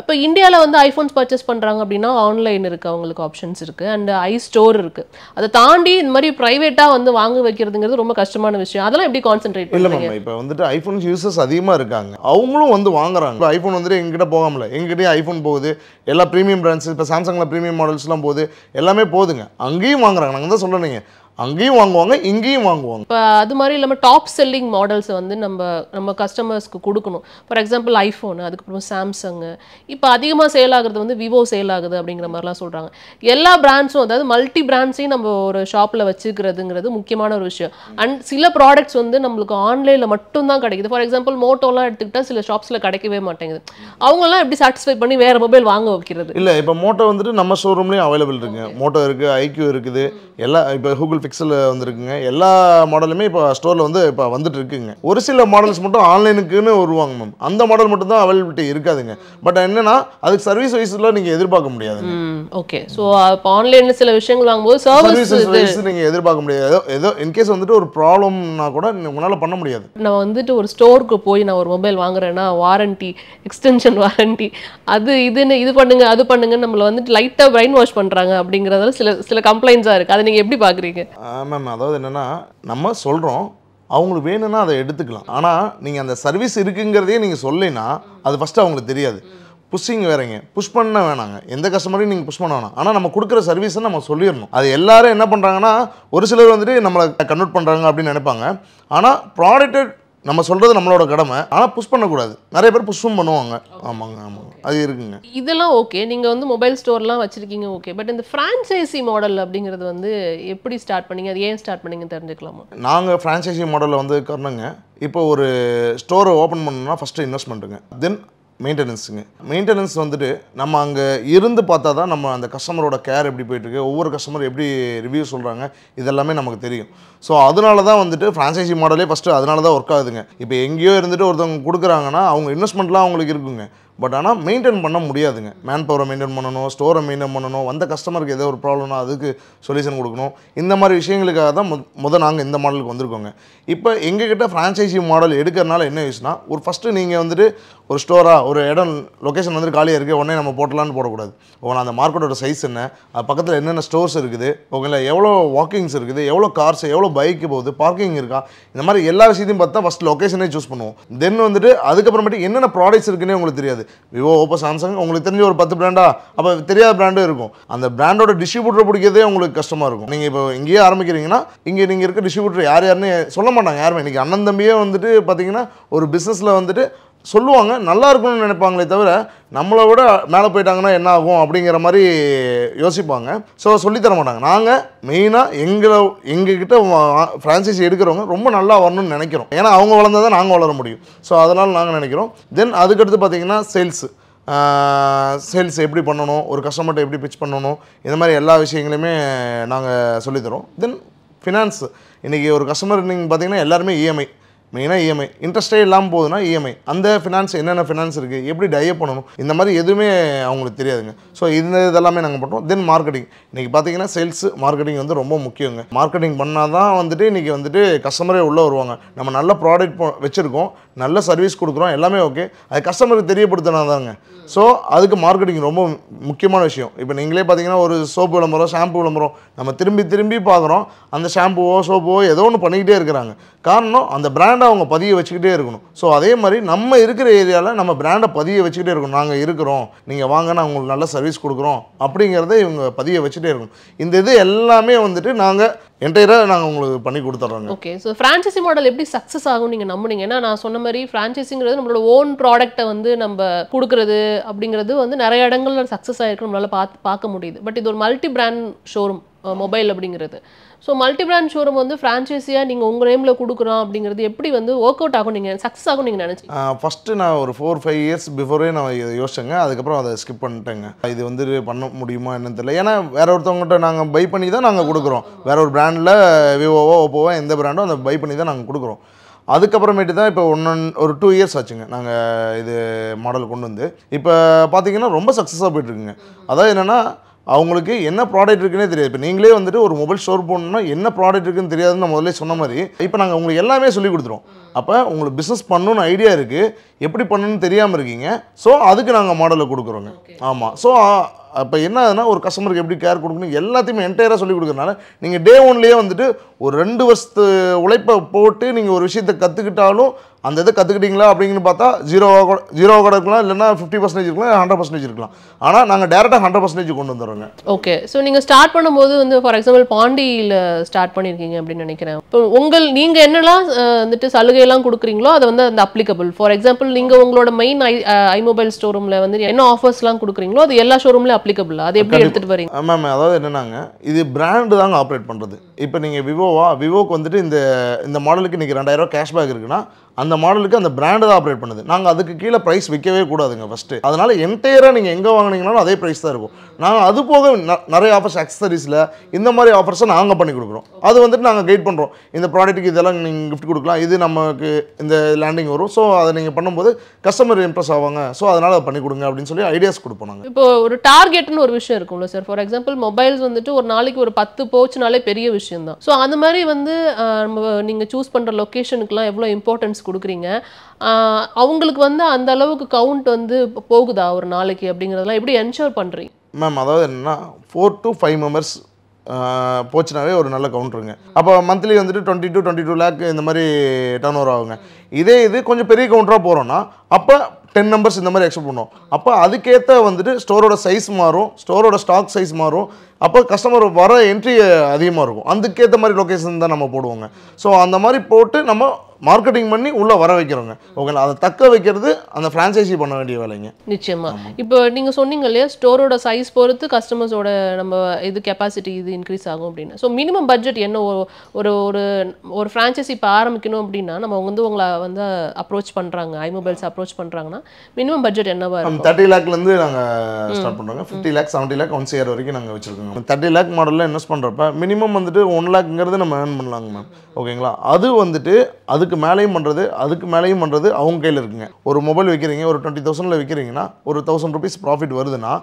இப்போ இந்தியாவில் வந்து ஐஃபோன்ஸ் பர்ச்சேஸ் பண்ணுறாங்க அப்படின்னா ஆன்லைன் இருக்குது, அவங்களுக்கு ஆப்ஷன்ஸ் இருக்குது, அண்ட் ஐ ஸ்டோர் இருக்குது. அதை தாண்டி இந்த மாதிரி ப்ரைவேட்டாக வந்து வாங்க வைக்கிறதுங்கிறது ரொம்ப கஷ்டமான விஷயம். அதெல்லாம் எப்படி கான்சென்ட்ரேட் இல்லை பண்ணுங்க? மேம், இப்போ வந்துட்டு ஐஃபோன் யூசர்ஸ் அதிகமாக இருக்காங்க, அவங்களும் வந்து வாங்குறாங்க. இப்போ ஐஃபோன் வந்துட்டு எங்ககிட்ட போகாமல, எங்ககிட்டயே ஐஃபோன் போகுது, எல்லா ப்ரீமியம் பிராண்ட்ஸ், இப்போ சாம்சங்கில் ப்ரீமியம் மாடல்ஸ்லாம் போகுது, எல்லாமே போகுதுங்க. அங்கேயும் வாங்குறாங்க. நாங்கள் தான் சொல்கிறேங்க, அங்கேயும் வாங்குவாங்க, இங்கேயும் வாங்குவாங்க. இப்போ அது மாதிரி இல்லாமல் டாப் செல்லிங் மாடல்ஸை வந்து நம்ம கஸ்டமர்ஸ்க்கு கொடுக்கணும். ஃபார் எக்ஸாம்பிள் ஐஃபோனு, அதுக்கப்புறம் சாம்சங்கு, இப்போ அதிகமாக சேல் ஆகுறது வந்து விவோ சேல் ஆகுது அப்படிங்கிற மாதிரிலாம் சொல்கிறாங்க. எல்லா பிராண்ட்ஸும், அதாவது மல்டி பிராண்ட்ஸையும் நம்ம ஒரு ஷாப்பில் வச்சுக்கிறதுங்கிறது முக்கியமான ஒரு விஷயம். அண்ட் சில ப்ராடக்ட்ஸ் வந்து நம்மளுக்கு ஆன்லைனில் மட்டும்தான் கிடைக்குது. ஃபார் எக்ஸாம்பிள் மோட்டோலாம் எடுத்துக்கிட்டால் சில ஷாப்ஸில் கிடைக்கவே மாட்டேங்குது. அவங்களாம் எப்படி சாட்டிஸ்ஃபை பண்ணி வேறு மொபைல் வாங்க வைக்கிறது? இல்லை, இப்போ மோட்டோ வந்துட்டு நம்ம ஷோரூம்லேயும் அவைலபிள் இருக்குங்க. மோட்டோ இருக்குது, ஐக்யூ இருக்குது, எல்லா இப்போ கூகுள் பிக்சல் வந்துருக்குங்க. எல்லா மாடலுமே இப்போ ஸ்டோரில் வந்து இப்போ வந்துட்டு இருக்குங்க. ஒரு சில மாடல்ஸ் மட்டும் ஆன்லைனுக்குன்னு வருவாங்க மேம். அந்த மாடல் மட்டும் தான் அவைலபிலிட்டி இருக்காதுங்க. பட் என்னன்னா அதுக்கு சர்வீஸ் வைஸில் நீங்கள் எதிர்பார்க்க முடியாது. ஓகே, ஸோ இப்போ ஆன்லைனில் சில விஷயங்கள் வாங்கும்போது சர்வீஸ் வைஸ் நீங்கள் எதிர்பார்க்க முடியாது. ஏதோ இன்கேஸ் வந்துட்டு ஒரு ப்ராப்ளம்னா கூட உங்களால் பண்ண முடியாது. நான் வந்துட்டு ஒரு ஸ்டோருக்கு போய் நான் ஒரு மொபைல் வாங்குறேன்னா வாரண்டி, எக்ஸ்டென்ஷன் வாரண்டி, அது இதுன்னு இது பண்ணுங்க அது பண்ணுங்கன்னு நம்மளை வந்துட்டு லைட்டாக பிரைன் வாஷ் பண்ணுறாங்க அப்படிங்கிறதால சில கம்ப்ளைண்ட்ஸாக இருக்குது. அதை நீங்கள் எப்படி பார்க்குறீங்க? மேம், அதாவது என்னென்னா நம்ம சொல்கிறோம், அவங்களுக்கு வேணும்னா அதை எடுத்துக்கலாம். ஆனால் நீங்கள் அந்த சர்வீஸ் இருக்குங்கிறதையே நீங்கள் சொல்லினா அது ஃபஸ்ட்டு அவங்களுக்கு தெரியாது. புஷ்ஷிங் வேறங்க, புஷ் பண்ண வேணாங்க, எந்த கஸ்டமரையும் நீங்கள் புஷ் பண்ண வேணாம். ஆனால் நம்ம கொடுக்குற சர்வீஸை நம்ம சொல்லிடணும். அது எல்லாரும் என்ன பண்ணுறாங்கன்னா, ஒரு சிலர் வந்துட்டு நம்மளை கன்வெர்ட் பண்ணுறாங்க அப்படின்னு நினைப்பாங்க. ஆனால் ப்ராடக்ட் நம்ம சொல்கிறது நம்மளோட கடமை, ஆனால் புஷ் பண்ணக்கூடாது. நிறைய பேர் புஷ்ஷும் பண்ணுவாங்க. ஆமாங்க ஆமாங்க, அது இருக்குங்க. இதெல்லாம் ஓகே, நீங்கள் வந்து மொபைல் ஸ்டோர்லாம் வச்சுருக்கீங்க, ஓகே. பட் இந்த ஃப்ரான்ச்சைசி மாடல் அப்படிங்கிறது வந்து எப்படி ஸ்டார்ட் பண்ணீங்க, அது ஏன் ஸ்டார்ட் பண்ணீங்கன்னு தெரிஞ்சுக்கலாமா? நாங்கள் ஃப்ரான்ச்சைசி மாடலில் வந்து காரணங்க, இப்போ ஒரு ஸ்டோரை ஓப்பன் பண்ணணும்னா ஃபஸ்ட்டு இன்வெஸ்ட்மெண்ட்டுங்க, தென் மெயின்டெனன்ஸுங்க. மெயின்டெனன்ஸ் வந்துட்டு நம்ம அங்கே இருந்து பார்த்தா தான் நம்ம அந்த கஸ்டமரோட கேர் எப்படி போயிட்டுருக்கு, ஒவ்வொரு கஸ்டமர் எப்படி ரிவ்யூ சொல்கிறாங்க, இதெல்லாமே நமக்கு தெரியும். ஸோ அதனால தான் வந்துட்டு ஃப்ரான்ச்சைசி மாடலே ஃபஸ்ட்டு அதனால தான் ஒர்க் ஆகுதுங்க. இப்போ எங்கேயோ இருந்துட்டு ஒருத்தவங்க கொடுக்குறாங்கன்னா அவங்க இன்வெஸ்ட்மெண்ட்லாம் அவங்களுக்கு இருக்குங்க. பட் ஆனால் மெயின்டைன் பண்ண முடியாதுங்க. மேன் பவரை மெயின்டைன் பண்ணணும், ஸ்டோரை மெயின்டைன் பண்ணணும், வந்த கஸ்டமருக்கு ஏதோ ஒரு ப்ராப்ளம்னா அதுக்கு சொல்யூஷன் கொடுக்கணும். இந்த மாதிரி விஷயங்களுக்காக தான் நாங்கள் இந்த மாடலுக்கு வந்திருக்கோங்க. இப்போ எங்ககிட்ட ஃப்ரான்ச்சைசி மாடல் எடுக்கிறனால என்ன யூஸ்னால், ஒரு ஃபஸ்ட்டு நீங்கள் வந்துட்டு ஒரு ஸ்டோராக ஒரு இடம் லொக்கேஷன் வந்துட்டு காலியாக இருக்குது, உடனே நம்ம போட்டலான்னு போடக்கூடாது. உங்களை அந்த மார்க்கெட்டோட சைஸ் என்ன, அது பக்கத்தில் என்னென்ன ஸ்டோர்ஸ் இருக்குது, உங்களை எவ்வளோ வாக்கிங்ஸ் இருக்குது, எவ்வளோ கார்ஸ், எவ்வளோ பைக்கு போகுது, பார்க்கிங் இருக்கா, இந்த மாதிரி எல்லா விஷயத்தையும் பார்த்தா ஃபஸ்ட் லொக்கேஷனே சூஸ் பண்ணுவோம். தென் வந்துட்டு அதுக்கப்புறமேட்டு என்னென்ன ப்ராடக்ட்ஸ் இருக்குன்னே உங்களுக்கு தெரியாது. விவோ, ஓப்போ, சாம்சங் உங்களுக்கு தெரிஞ்ச ஒரு 10 பிராண்டா, அப்போ தெரியாத பிராண்டும் இருக்கும். அந்த பிராண்டோட டிஸ்ட்ரிபியூட்டர் பிடிக்கிறதே உங்களுக்கு கஷ்டமாக இருக்கும். நீங்கள் இப்போ இங்கேயே ஆரம்பிக்கிறீங்கன்னா இங்கே நீங்கள் இருக்க டிஸ்ட்ரிபியூட்டர் யாருன்னு சொல்ல மாட்டாங்க யாருமே. இன்றைக்கி அண்ணன் தம்பியே வந்துட்டு பார்த்தீங்கன்னா ஒரு பிஸ்னஸில் வந்துட்டு சொல்லுவாங்க, நல்லா இருக்கும்னு நினைப்பாங்களே தவிர நம்மளை விட மேலே போயிட்டாங்கன்னா என்ன ஆகும் அப்படிங்கிற மாதிரி யோசிப்பாங்க. ஸோ சொல்லித்தர மாட்டாங்க. நாங்கள் மெயினாக எங்ககிட்ட ஃப்ரான்ச்சைஸி எடுக்கிறவங்க ரொம்ப நல்லா வரணும்னு நினைக்கிறோம். ஏன்னா அவங்க வளர்ந்தால் தான் நாங்கள் வளர முடியும். ஸோ அதனால் நாங்கள் நினைக்கிறோம். தென் அதுக்கடுத்து பார்த்திங்கன்னா சேல்ஸ் எப்படி பண்ணணும், ஒரு கஸ்டமர்கிட்ட எப்படி பிச் பண்ணணும், இந்த மாதிரி எல்லா விஷயங்களையுமே நாங்கள் சொல்லித்தரோம். தென் ஃபினான்ஸ், இன்றைக்கி ஒரு கஸ்டமர் நீங்கள் பார்த்திங்கன்னா எல்லாருமே இஎம்ஐ, மெயினாக இஎம்ஐ, இன்ட்ரெஸ்ட்டே இல்லாமல் போகுதுன்னா இஎம்ஐ, அந்த ஃபினான்ஸ் என்னென்ன ஃபினான்ஸ் இருக்குது, எப்படி டைப் பண்ணணும், இந்த மாதிரி எதுவுமே அவங்களுக்கு தெரியாதுங்க. ஸோ இதெல்லாமே நாங்கள் பண்ணுறோம். தென் மார்க்கெட்டிங், இன்றைக்கி பார்த்தீங்கன்னா சேல்ஸு மார்க்கெட்டிங் வந்து ரொம்ப முக்கியங்க. மார்க்கெட்டிங் பண்ணால் தான் வந்துட்டு இன்றைக்கி வந்துட்டு கஸ்டமரே உள்ளே வருவாங்க. நம்ம நல்ல ப்ராடக்ட் வச்சுருக்கோம், நல்ல சர்வீஸ் கொடுக்குறோம், எல்லாமே ஓகே. அது கஸ்டமருக்கு தெரியப்படுத்தினா தாங்க. ஸோ அதுக்கு மார்க்கெட்டிங் ரொம்ப முக்கியமான விஷயம். இப்போ நீங்களே பார்த்தீங்கன்னா ஒரு சோப்பு விளம்பரம், ஷாம்பு விளம்பரம் நம்ம திரும்பி திரும்பி பார்க்குறோம். அந்த ஷாம்புவோ சோப்போ ஏதோ ஒன்று பண்ணிக்கிட்டே இருக்கிறாங்க. காரணம் அந்த பிராண்டை அவங்க பதிய வச்சுக்கிட்டே இருக்கணும். ஸோ அதே மாதிரி நம்ம இருக்கிற ஏரியாவில் நம்ம பிராண்டை பதிய வச்சுக்கிட்டே இருக்கணும். நாங்கள் இருக்கிறோம், நீங்கள் வாங்க, நான் உங்களுக்கு நல்ல சர்வீஸ் கொடுக்குறோம் அப்படிங்கிறத இவங்க பதிய வச்சுட்டே இருக்கணும். இந்த இது எல்லாமே வந்துட்டு நாங்கள் என்டையராக நாங்கள் உங்களுக்கு பண்ணி கொடுத்துட்றோங்க. ஓகே. ஸோ ஃப்ரான்ச்சைசி மாடல் எப்படி சக்ஸஸ் ஆகும் நீங்கள் நம்புனீங்க? ஏன்னா நான் சொன்ன மாதிரி ஃப்ரான்ச்சைசிங்கிறது நம்மளோட ஓன் ப்ராடக்ட்டை வந்து நம்ம கொடுக்குறது அப்படிங்கிறது வந்து நிறைய இடங்கள்ல சக்ஸஸ் ஆகிருக்கு, நம்மளால் பார்க்க முடியுது. பட் இது ஒரு மல்டி பிராண்ட் ஷோரூம் மொபைல் அப்படிங்கிறது. ஸோ மல்டி பிராண்ட் ஷோரூம் வந்து ஃப்ரான்ச்சைஸியாக நீங்கள் உங்கள் நேமில் கொடுக்குறோம் அப்படிங்கிறது எப்படி வந்து ஒர்க் அவுட் ஆகும், நீங்கள் சக்ஸஸ் ஆகும் நீங்கள் நினச்சிங்க? ஃபஸ்ட்டு நான் ஒரு 4-5 இயர்ஸ் பிஃபோரே நான் இதை யோசிச்சேங்க. அதுக்கப்புறம் அதை ஸ்கிப் பண்ணிட்டேங்க. இது வந்து பண்ண முடியுமா என்னன்னு தெரியல. ஏன்னா வேற ஒருத்தவங்ககிட்ட நாங்கள் பை பண்ணி தான் நாங்கள் கொடுக்குறோம். வேற ஒரு பிராண்டில் விவோவோ ஓப்போவோ எந்த பிராண்டோ அந்த பை பண்ணி தான் நாங்கள் கொடுக்குறோம். அதுக்கப்புறமேட்டு தான் இப்போ ஒரு 2 இயர்ஸ் ஆச்சுங்க நாங்கள் இது மாடல் கொண்டு வந்து. இப்போ பார்த்தீங்கன்னா ரொம்ப சக்ஸஸாக போயிட்டுருக்குங்க. அதாவது என்னென்னா அவங்களுக்கு என்ன ப்ராடக்ட் இருக்குன்னே தெரியாது. இப்போ நீங்களே வந்துட்டு ஒரு மொபைல் ஸ்டோர் போகணுன்னா என்ன ப்ராடக்ட் இருக்குன்னு தெரியாதுன்னு நான் முதல்ல சொன்ன மாதிரி இப்போ நாங்கள் உங்களுக்கு எல்லாமே சொல்லி கொடுத்துருவோம். அப்போ உங்களுக்கு பிஸ்னஸ் பண்ணணும்னு ஐடியா இருக்குது, எப்படி பண்ணணும்னு தெரியாமல் இருக்கீங்க. ஸோ அதுக்கு நாங்கள் மாடலை கொடுக்குறோங்க. ஆமாம். ஸோ அப்போ என்ன ஆகுதுன்னா ஒரு கஸ்டமருக்கு எப்படி கேர் கொடுக்கணும் எல்லாத்தையுமே என்டையராக சொல்லி கொடுக்குறதுனால நீங்கள் டே ஒன்லேயே வந்துட்டு ஒரு 2 வருஷத்து உழைப்பை போட்டு நீங்கள் ஒரு விஷயத்தை கற்றுக்கிட்டாலும் அந்த இதை கற்றுக்கிட்டீங்களா அப்படிங்கன்னு பார்த்தா ஜீரோவாக கூட இருக்கலாம், இல்லைன்னா 50% இருக்கலாம், 100% இருக்கலாம். ஆனால் நாங்கள் டேரெக்டாக 100% கொண்டு வந்துடுறோங்க. ஓகே. ஸோ நீங்கள் ஸ்டார்ட் பண்ணும்போது வந்து ஃபார் எக்ஸாம்பிள் பாண்டியில் ஸ்டார்ட் பண்ணியிருக்கீங்க அப்படின்னு நினைக்கிறேன். இப்போ நீங்கள் என்னெல்லாம் வந்துட்டு சலுகையெல்லாம் கொடுக்குறீங்களோ அதை வந்து அந்த அப்ளிகபிள். ஃபார் எக்ஸாம்பிள் நீங்கள் உங்களோட மெயின் ஐமொபைல் ஸ்டோரூமில் வந்து என்ன ஆஃபர்ஸ்லாம் கொடுக்குறீங்களோ அது எல்லா ஷோரூம்லேயும் அப்ளிகபிள். அது எப்படி எடுத்துகிட்டு வரீங்க? மேம் அதாவது என்னன்னாங்க, இது பிராண்டு தாங்க ஆப்ரேட் பண்ணுறது. இப்போ நீங்கள் விவோக்கு வந்துட்டு இந்த மாடலுக்கு இன்றைக்கி 2000 கேஷ்பேக் இருக்குன்னா அந்த மாடலுக்கு அந்த பிராண்டு தான் ஆப்ரேட் பண்ணுது. நாங்கள் அதுக்கு கீழே ப்ரைஸ் விற்கவே கூடாதுங்க ஃபஸ்ட்டு. அதனால் என்டையராக நீங்கள் எங்கே வாங்கினீங்கனாலும் அதே ப்ரைஸ் தான் இருக்கும். நாங்கள் அது போக நிறைய ஆஃபர்ஸ் அக்சசரிஸில் இந்த மாதிரி ஆஃபர்ஸை நாங்கள் பண்ணி கொடுக்குறோம். அது வந்துட்டு நாங்கள் கைட் பண்ணுறோம். இந்த ப்ராடக்ட்டுக்கு இதெல்லாம் நீங்கள் கிஃப்ட் கொடுக்கலாம், இது நமக்கு இந்த லேண்டிங் வரும். ஸோ அதை நீங்கள் பண்ணும்போது கஸ்டமர் இம்ப்ரெஸ் ஆவாங்க. ஸோ அதனால் அதை பண்ணி கொடுங்க அப்படின்னு சொல்லி ஐடியாஸ் கொடுப்போம் நாங்கள். இப்போ ஒரு டார்கெட்னு ஒரு விஷயம் இருக்கும்ல சார். ஃபார் எக்ஸாம்பிள் மொபைல்ஸ் வந்துட்டு ஒரு நாளைக்கு ஒரு 10 போச்சுனாலே பெரிய விஷயம் தான். ஸோ அந்த மாதிரி வந்து நீங்கள் சூஸ் பண்ணுற லொக்கேஷனுக்குலாம் எவ்வளோ இம்பார்ட்டன்ஸ் கொடுக்குறீங்க, அவங்களுக்கு வந்து அந்த அளவுக்கு கவுண்ட் வந்து போகுதா ஒரு நாளைக்கு அப்படிங்கிறதெல்லாம் எப்படி என்ஷூர் பண்ணுறீங்க? மேம் அதாவது என்னென்னா 4 to 5 மெம்பர்ஸ் போச்சுனாவே ஒரு நல்ல கவுண்டருங்க. அப்போ மந்த்லி வந்துட்டு 20 to 22 லேக் இந்த மாதிரி டர்ன் ஓவர் ஆகுங்க. இது கொஞ்சம் பெரிய கவுண்டராக போகிறோன்னா அப்போ 10 நம்பர்ஸ் இந்த மாதிரி எக்ஸ்பெக்ட் பண்ணுவோம். அப்போ அதுக்கேற்ற வந்துட்டு ஸ்டோரோட சைஸ் மாறும், ஸ்டோரோட ஸ்டாக் சைஸ் மாறும். அப்போ கஸ்டமர் வர என்ட்ரி அதிகமாக இருக்கும். அதுக்கேற்ற மாதிரி லொக்கேஷன் தான் நம்ம போடுவோங்க. ஸோ அந்த மாதிரி போட்டு நம்ம மார்க்கெட்டிங் பண்ணி உள்ளே வர வைக்கிறோங்க. ஓகேங்களா? அதை தக்க வைக்கிறது அந்த ஃப்ரான்ச்சைசி பண்ண வேண்டிய வேலைங்க. நிச்சயமாக. இப்போ நீங்கள் சொன்னீங்க இல்லையா, ஸ்டோரோட சைஸ் பொறுத்து கஸ்டமர்ஸோட நம்ம இது கெப்பாசிட்டி இது இன்க்ரீஸ் ஆகும் அப்படின்னு. ஸோ மினிமம் பட்ஜெட் என்ன? ஒரு ஒரு ஒரு ஃப்ரான்ச்சைசி இப்போ ஆரம்பிக்கணும் அப்படின்னா நம்ம வந்து உங்களை வந்து அப்ரோச் பண்ணுறாங்க, ஐமொபைல்ஸ் அப்ரோச் பண்ணுறாங்கன்னா மினிமம் பட்ஜெட் என்னவா இருக்கும்? 30 லேக்லேருந்து நாங்கள் ஸ்டார்ட் பண்ணுறோங்க. 50 லேக் 70 லேக் 1 இயர் வரைக்கும் நாங்கள் வச்சுருக்கோங்க. 30 லேக் மாடலில் இன்வெஸ்ட் பண்ணுறப்ப மினிமம் வந்துட்டு 1 லேக்ங்கிறது நம்ம ஏர்ன் பண்ணலாங்க மேம். ஓகேங்களா? அது வந்துட்டு அதுக்கு மேலேயும் பண்ணுறது அவங்க கையில் இருக்குங்க. ஒரு மொபைல் விற்கிறீங்க, ஒரு 20,000 விற்கிறீங்கன்னா ஒரு 1000 ருபீஸ் ப்ராஃபிட் வருதுன்னா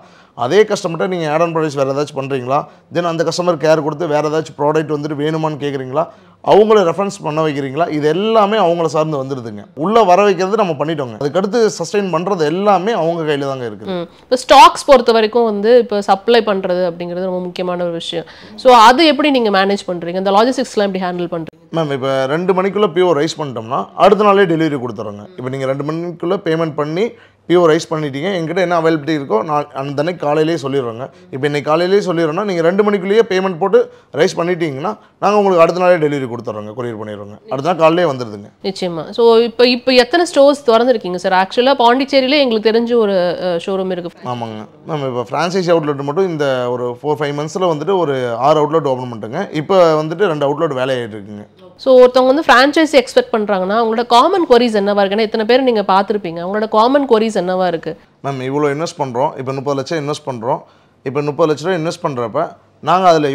அதே கஸ்டமர்கிட்ட நீங்கள் ஆட் ஆன் ப்ரைஸ் வேறு ஏதாச்சும் பண்ணுறீங்களா, தென் அந்த கஸ்டமர் கேர் கொடுத்து வேறு ஏதாச்சும் ப்ராடக்ட் வந்துட்டு வேணுமான்னு கேட்குறீங்களா, அவங்கள ரெஃபரன்ஸ் பண்ண வைக்கிறீங்களா, இது எல்லாமே அவங்கள சார்ந்து வந்துடுதுங்க. உள்ளே வர வைக்கிறது நம்ம பண்ணிட்டோங்க. அதுக்கடுத்து சஸ்டெயின் பண்ணுறது எல்லாமே அவங்க கையில் தாங்க இருக்குது. இப்போ ஸ்டாக்ஸ் பொறுத்த வரைக்கும் வந்து இப்போ சப்ளை பண்ணுறது அப்படிங்கிறது ரொம்ப முக்கியமான ஒரு விஷயம். ஸோ அது எப்படி நீங்கள் மேனேஜ் பண்ணுறீங்க? இந்த லாஜிஸ்டிக்ஸ்லாம் எப்படி ஹேண்டில் பண்ணுறீங்க? மேம் இப்போ 2 மணிக்குள்ளே பியூ ரைஸ் பண்ணிட்டோம்னா அடுத்த நாளே டெலிவரி கொடுத்துறோங்க. இப்போ நீங்கள் 2 மணிக்குள்ளே பேமெண்ட் பண்ணி பியூ ரைஸ் பண்ணிட்டீங்க, எங்கிட்ட என்ன அவைலபிலிட்டி இருக்கோ நான் அந்த அன்னைக்கு காலையிலேயே சொல்லிடுறோங்க. இப்போ இன்றைக்கி காலையிலேயே சொல்லிடுறோன்னா நீங்கள் 2 மணிக்குள்ளேயே பேமெண்ட் போட்டு ரைஸ் பண்ணிட்டீங்கன்னா நாங்கள் உங்களுக்கு அடுத்த நாளே டெலிவரி கொடுத்துட்றோங்க, கொரியர் பண்ணிடுறோங்க. அடுத்த நாள் காலையிலே வந்துடுதுங்க. நிச்சயமாக. ஸோ இப்போ எத்தனை ஸ்டோர்ஸ் திறந்துருக்கீங்க சார்? ஆக்சுவலாக பாண்டிச்சேரியிலே எங்களுக்கு தெரிஞ்ச ஒரு ஷோரூம் இருக்குது. ஆமாங்க மேம். இப்போ ஃப்ரான்ச்சைசி அவுட்லெட் மட்டும் இந்த ஒரு 4-5 மந்த்ஸில் வந்துட்டு ஒரு 6 அவுட்லெட் ஓப்பன் பண்ணிட்டுங்க. இப்போ வந்துட்டு 2 அவுட்லெட் வேலையாகிட்டு இருக்குங்க. ஸோ ஒருத்தவங்க வந்து ஃப்ரான்ச்சைசி எக்ஸ்பெக்ட் பண்ணுறாங்கன்னா அவங்களோட காமன் கொரிஸ் என்னவா இருக்குன்னா, இத்தனை பேர் நீங்கள் பார்த்துருப்பீங்க, அவங்களோட காமன் கொரிஸ் என்னவா இருக்குது? மேம் இவ்வளோ இன்வெஸ்ட் பண்ணுறோம், இப்போ 30 லட்சம் இன்வெஸ்ட் பண்ணுறோம். இப்போ 30 லட்ச ரூபா இன்வெஸ்ட் பண்ணுறப்ப நாங்கள் அதில்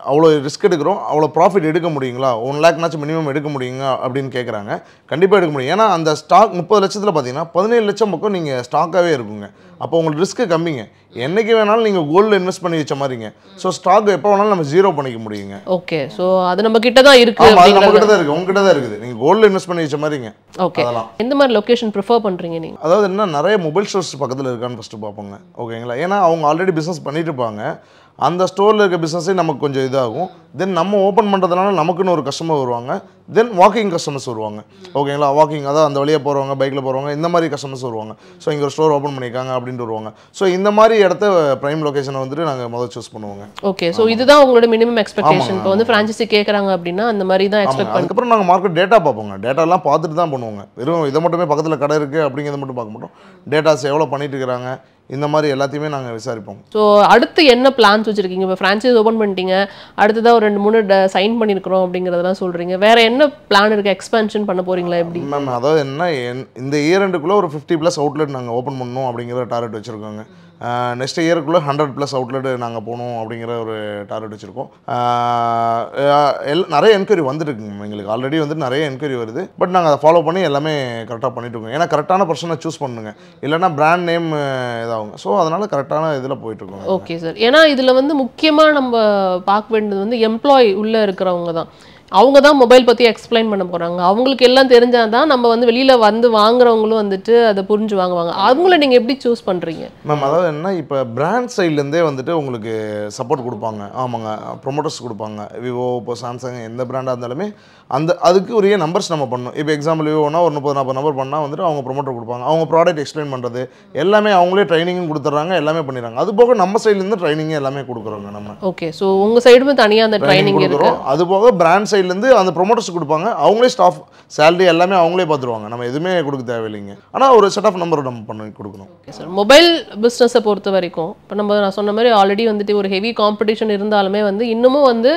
அவ்வளோ ரிஸ்க் எடுக்கிறோம், அவ்வளோ ப்ராஃபிட் எடுக்க முடியுங்களா, 1 லேக்னாச்சும் மினிமம் எடுக்க முடியுங்க அப்படின்னு கேட்குறாங்க. கண்டிப்பாக எடுக்க முடியும். ஏன்னா அந்த ஸ்டாக் 30 லட்சத்தில் பார்த்தீங்கன்னா 17 லட்சம் பக்கம் நீங்கள் ஸ்டாக்காகவே இருக்குங்க. அப்போ உங்களுக்கு ரிஸ்க்கு கம்மிங்க. என்றைக்கு வேணாலும் நீங்கள் கோல்டில் இன்வெஸ்ட் பண்ணி வச்ச மாதிரிங்க. ஸோ ஸ்டாக் எப்போ வேணாலும் நம்ம ஜீரோ பண்ணிக்க முடியுங்க. ஓகே, ஸோ அது நம்ம கிட்ட தான் இருக்கு. அது நம்ம கிட்ட தான் இருக்குது, உங்ககிட்ட தான் இருக்குது. நீங்கள் கோல்டில் இன்வெஸ்ட் பண்ணி வச்ச மாதிரிங்க. ஓகே, அதெல்லாம் எந்த மாதிரி லொகேஷன் ப்ரிஃபர் பண்ணுறீங்க நீங்கள்? அதாவது என்ன, நிறைய மொபைல் ஸ்டோர்ஸ் பக்கத்தில் இருக்கான்னு ஃபஸ்ட்டு பார்ப்போங்க. ஓகேங்களா, ஏன்னா அவங்க ஆல்ரெடி பிஸ்னஸ் பண்ணிட்டு இருப்பாங்க. அந்த ஸ்டோரில் இருக்க பிஸ்னஸே நமக்கு கொஞ்சம் இதாகும். தென் நம்ம ஓப்பன் பண்ணுறதுனால நமக்குன்னு ஒரு கஸ்டமர் வருவாங்க. தென் வாக்கிங் கஸ்டமர்ஸ் வருவாங்க. ஓகேங்களா, வாக்கிங் அதாவது அந்த வழியாக போகிறவங்க, பைக்கில் போகிறவங்க, இந்த மாதிரி கஸ்டமர்ஸ் வருவாங்க. ஸோ இங்கே ஒரு ஸ்டோர் ஓப்பன் பண்ணியிருக்காங்க அப்படின்ட்டு வருவாங்க. ஸோ இந்த மாதிரி இடத்த ப்ரைம் லொகேஷனை வந்துட்டு நாங்கள் முதல் சூஸ் பண்ணுவோங்க. ஓகே, ஸோ இதுதான் உங்களோட மினிமம் எக்ஸ்பெக்டேஷன். இப்போ வந்து ஃப்ரான்ச்சைசி கேட்குறாங்க அப்படின்னா அந்த மாதிரி தான் எக்ஸ்பெக்ட் பண்ணி. அதுக்கப்புறம் நாங்கள் மார்க்கெட் டேட்டா பார்ப்போங்க. டேட்டாலாம் பார்த்துட்டு தான் பண்ணுவோங்க. வெறும் இதை மட்டுமே பக்கத்தில் கடை இருக்குது அப்படிங்கிறத மட்டும் பார்க்க மாட்டோம். டேட்டாஸ் எவ்வளோ பண்ணிட்டு இருக்கிறாங்க, இந்த மாதிரி எல்லாத்தையுமே நாங்கள் விசாரிப்போம். ஸோ அடுத்து என்ன பிளான்ஸ் வச்சுருக்கீங்க? இப்போ ஃப்ரான்ச்சைஸ் ஓப்பன் பண்ணிட்டீங்க, அடுத்ததாக ஒரு 2-3 சைன் பண்ணியிருக்கிறோம் அப்படிங்கிறதெல்லாம் சொல்கிறீங்க. வேறு என்ன பிளான் இருக்குது? எக்ஸ்பென்ஷன் பண்ண போகிறீங்களா எப்படி? மேம் அதாவது என்ன, இந்த இயர் எண்டுக்குள்ளே ஒரு 50+ அவுட்லெட் நாங்கள் ஓப்பன் பண்ணணும் அப்படிங்கிற டார்கெட் வச்சுருக்கோங்க. நெக்ஸ்ட் இயருக்குள்ளே 100+ அவுட்லெட் நாங்கள் போகணும் அப்படிங்கிற ஒரு டார்கெட் வச்சுருக்கோம். நிறைய என்கொயரி வந்துட்டுருக்குங்க எங்களுக்கு. ஆல்ரெடி வந்துட்டு நிறைய என்கொயரி வருது. பட் நாங்கள் அதை ஃபாலோ பண்ணி எல்லாமே கரெக்டாக பண்ணிட்டு இருக்கோம். ஏன்னா கரெக்டான பர்சனை சூஸ் பண்ணுங்க, இல்லைனா பிராண்ட் நேம் இதாகுங்க. ஸோ அதனால் கரெக்டான இதில் போயிட்டுருக்கோம். Okay sir. ஏன்னா இதில் வந்து முக்கியமாக நம்ம பார்க்க வேண்டியது வந்து எம்ப்ளாயி உள்ளே இருக்கிறவங்க தான். அவங்க தான் மொபைல் பற்றி எக்ஸ்பிளைன் பண்ண போகிறாங்க. அவங்களுக்கு எல்லாம் தெரிஞ்சால் தான் நம்ம வந்து வெளியில் வந்து வாங்குறவங்களும் வந்துட்டு அதை புரிஞ்சு வாங்குவாங்க. அவங்கள நீங்கள் எப்படி சூஸ் பண்ணுறீங்க? மேம் அதாவது என்ன, இப்போ பிராண்ட் சைட்லேருந்தே வந்துட்டு உங்களுக்கு சப்போர்ட் கொடுப்பாங்க. ஆமாங்க, ப்ரொமோட்டர்ஸ் கொடுப்பாங்க. விவோ, இப்போ சாம்சங், எந்த பிராண்டாக இருந்தாலுமே அதுக்கு உரிய நம்பர்ஸ் நம்ம பண்ணணும். இப்போ எக்ஸாம்பிள் விவோனா ஒரு 30-40 நம்பர் பண்ணால் வந்துட்டு அவங்க ப்ரொமோட்டர் கொடுப்பாங்க. அவங்க ப்ராடக்ட் எக்ஸ்பிளைன் பண்ணுறது எல்லாமே அவங்களே ட்ரைனிங்கும் கொடுத்துட்றாங்க, எல்லாமே பண்ணிடுறாங்க. அது போக நம்ம சைட்லேருந்து ட்ரைனிங் எல்லாமே கொடுக்குறோங்க நம்ம. ஓகே, ஸோ உங்கள் சைடுமே தனியாக அந்த ட்ரைனிங் கொடுக்குறோம். அது போக பிராண்ட் சைட்லேருந்து அந்த ப்ரொமோட்டர்ஸ் கொடுப்பாங்க. அவங்களே ஸ்டாஃப் சேலரி எல்லாமே அவங்களே பார்த்துருவாங்க. நம்ம எதுவுமே கொடுக்க தேவையில்லைங்க. ஆனால் ஒரு செட் ஆஃப் நம்பர் நம்ம பண்ணி கொடுக்கணும். Okay sir. மொபைல் பிஸ்னஸை பொறுத்த வரைக்கும் இப்போ நான் சொன்ன மாதிரி ஆல்ரெடி வந்துட்டு ஒரு ஹெவி காம்படிஷன் இருந்தாலுமே வந்து இன்னமும் வந்து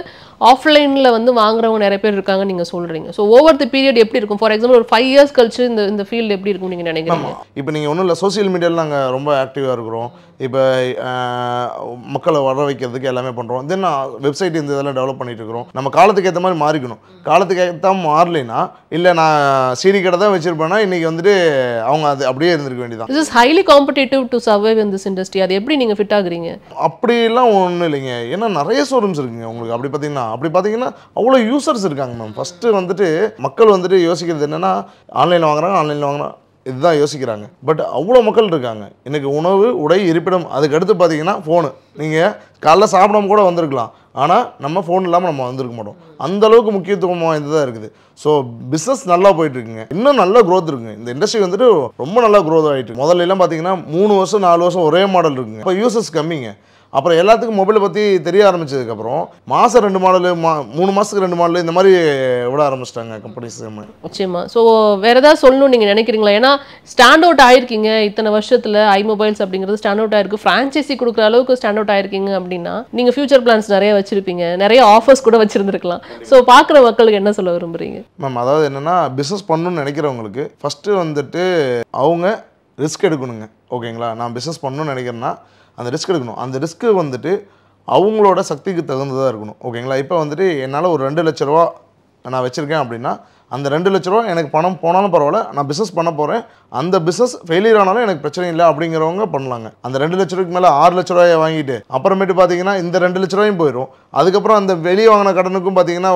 ஆஃப்லைனில் வந்து வாங்குறவங்க நிறைய பேர் இருக்காங்க நீங்கள் சொல்கிறீங்க. ஸோ ஓவர் தி பீரியட் எப்படி இருக்கும்? ஃபார் எக்ஸாம்பிள் ஒரு 5 இயர்ஸ் கழிச்சு இந்த ஃபீல்டு எப்படி இருக்கும் நீங்கள் நினைக்கிறீங்க? இப்போ நீங்கள் ஒன்றும் இல்லை, சோசியல் மீடியாவில் நாங்கள் ரொம்ப ஆக்டிவாக இருக்கிறோம். இப்போ மக்களை வர வைக்கிறதுக்கு எல்லாமே பண்ணுறோம். தென் வெப்சைட் இந்த இதெல்லாம் டெவலப் பண்ணிட்டு இருக்கிறோம். நம்ம காலத்துக்கு ஏற்ற மாதிரி மாறிக்கணும். காலத்துக்கு ஏற்ற மாறலைன்னா, இல்லை நான் சீடி கடை தான் வச்சிருப்பேன்னா இன்றைக்கி வந்துட்டு அவங்க அது அப்படியே இருந்திருக்க வேண்டியதான். This is highly competitive to survive in this industry. அது எப்படி நீங்கள் ஃபிட் ஆகுறீங்க? அப்படிலாம் ஒன்றும் இல்லைங்க. ஏன்னா நிறைய ஷோரூம்ஸ் இருக்குங்க உங்களுக்கு. அப்படி பார்த்தீங்கன்னா அவ்வளோ யூசர்ஸ் இருக்காங்க மேம். ஃபஸ்ட்டு வந்துட்டு மக்கள் வந்துட்டு யோசிக்கிறது என்னென்னா, ஆன்லைனில் வாங்குறாங்க இதுதான் யோசிக்கிறாங்க. பட் அவ்வளோ மக்கள் இருக்காங்க. எனக்கு உணவு, உடை, இருப்பிடம், அதுக்கு அடுத்து பார்த்தீங்கன்னா ஃபோனு. நீங்கள் காலைல சாப்பிடாம கூட வந்திருக்கலாம், ஆனால் நம்ம ஃபோன் இல்லாமல் நம்ம வந்திருக்க மாட்டோம். அந்தளவுக்கு முக்கியத்துவமாக இதுதான் இருக்குது. ஸோ பிஸ்னஸ் நல்லா போயிட்டுருக்குங்க. இன்னும் நல்ல க்ரோத் இருக்குங்க. இந்த இண்டஸ்ட்ரி வந்துட்டு ரொம்ப நல்லா க்ரோத் ஆகிட்டு. முதல்ல எல்லாம் பார்த்தீங்கன்னா 3 வருஷம் 4 வருஷம் ஒரே மாடல் இருக்குங்க. இப்போ யூசர்ஸ் கம்மிங்க. அப்புறம் எல்லாத்துக்கும் மொபைலை பற்றி தெரிய ஆரம்பிச்சதுக்கப்புறம் மாதம் 2 மாடலு 3 மாதத்துக்கு 2 மாடலு இந்த மாதிரி விட ஆரம்பிச்சிட்டாங்க கம்பெனிஸ். நிச்சயமா. ஸோ வேறு ஏதாவது சொல்லணும்னு நீங்கள் நினைக்கிறீங்களா? ஏன்னா ஸ்டாண்ட் அவுட் ஆயிருக்கீங்க இத்தனை வருஷத்தில். iMobiles அப்படிங்கிறது ஸ்டாண்ட் அவுட் ஆயிருக்கு. ஃப்ரான்ச்சைசி கொடுக்குற அளவுக்கு ஸ்டாண்ட் அவுட் ஆயிருக்கீங்க அப்படின்னா நீங்கள் ஃபியூச்சர் பிளான்ஸ் நிறைய வச்சிருப்பீங்க, நிறைய ஆஃபர்ஸ் கூட வச்சிருந்துருக்கலாம். ஸோ பார்க்குற மக்களுக்கு என்ன சொல்ல விரும்புகிறீங்க? மேம் அதாவது என்னென்னா, பிஸ்னஸ் பண்ணணும்னு நினைக்கிறவங்களுக்கு ஃபஸ்ட்டு வந்துட்டு அவங்க ரிஸ்க் எடுக்கணுங்க. ஓகேங்களா, நான் பிஸ்னஸ் பண்ணணும்னு நினைக்கிறேன்னா அந்த ரிஸ்க் எடுக்கணும். அந்த ரிஸ்க்கு வந்துட்டு அவங்களோட சக்திக்கு தகுந்ததாக இருக்கணும். ஓகேங்களா, இப்போ வந்துட்டு என்னால் ஒரு 2 லட்ச ரூபா நான் வச்சுருக்கேன் அப்படின்னா, அந்த 2 லட்ச ரூபா எனக்கு பணம் போனாலும் பரவாயில்ல, நான் பிஸ்னஸ் பண்ண போகிறேன், அந்த பிஸ்னஸ் ஃபெயிலியர் ஆனாலும் எனக்கு பிரச்சனை இல்லை அப்படிங்கிறவங்க பண்ணலாங்க. அந்த 2 லட்ச ரூபாய்க்கு மேலே 6 லட்ச ரூபாயை வாங்கிட்டு அப்புறமேட்டு பார்த்தீங்கன்னா இந்த 2 லட்ச ரூபாயும் போயிடும். அதுக்கப்புறம் அந்த வெளியே வாங்கின கடனுக்கும் பார்த்தீங்கன்னா